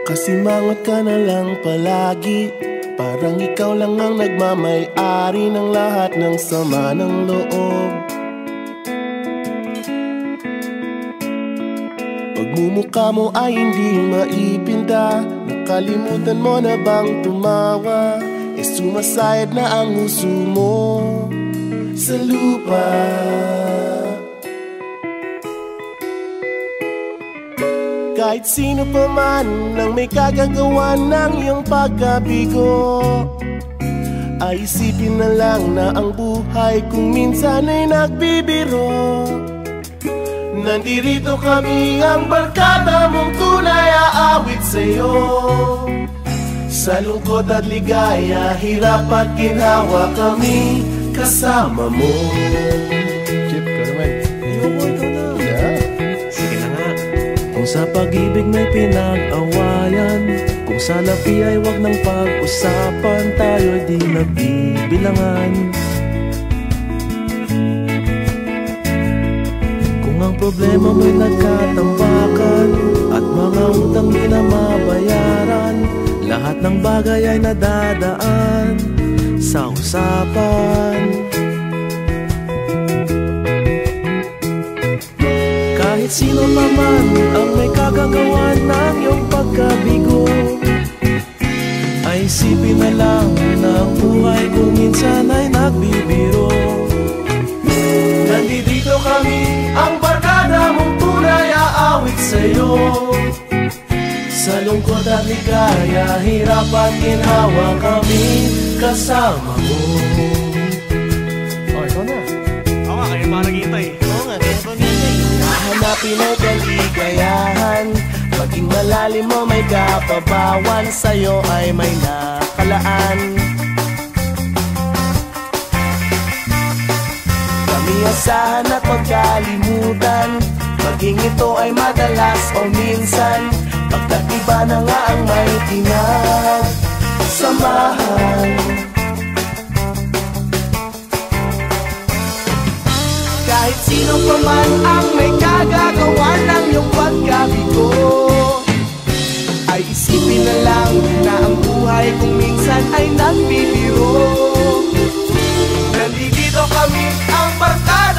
Kasimangot ka na lang palagi, parang ikaw lang ang nagmamay-ari ng lahat ng sama ng loob. Pagmumukha mo ay hindi maipinta, nakalimutan mo na bang tumawa? E sumasayad na ang uso mo sa lupa. Kahit sino pa man ang may kagagawa ng iyong pagkabigo, ay isipin na lang na ang buhay kung minsan ay nagbibiro. Nandirito kami, ang barkada mong tunay aawit sa'yo. Sa lungkot at ligaya, hirap at ginhawa, kami kasama mo. Chip, ka naman. Ayoko, ikaw na. Sige na nga. Kung sa pag-ibig may pinag-awayan, kung sa labi ay wag nang pag-usapan, tayo'y di nagbibilangan. Kung ang problema mo'y nagkatambakan at mga utang di na mabayaran, lahat ng bagay ay nadadaan sa usapan. Kahit sino naman ang may kagagawa ng iyong pagkabigo, ay isipin na lang na ang buhay kung minsan ay nagbibiro. Nandito kami, ang barkada mong tunay aawit sa'yo. Sa lungkot at ligaya, hirap at ginhawa, kami kasama mo. Oh, ikaw na. Oo nga, kaya parang hintay. Oo nga, kaya parang hintay. Hahanapin ay kaligayahan, maging malalim mo may kapabawan, sa'yo ay may nakalaan. Kami asahan at magkalimutan, maging ito ay madalas o minsan, pagkat iba na nga ang may pinagsamahan. Kahit sino pa man ang may kagagawa ng iyong pagkabigo, ay isipin na lang na ang buhay kung minsan ay nagbibiro. Nandito kami, ang barkada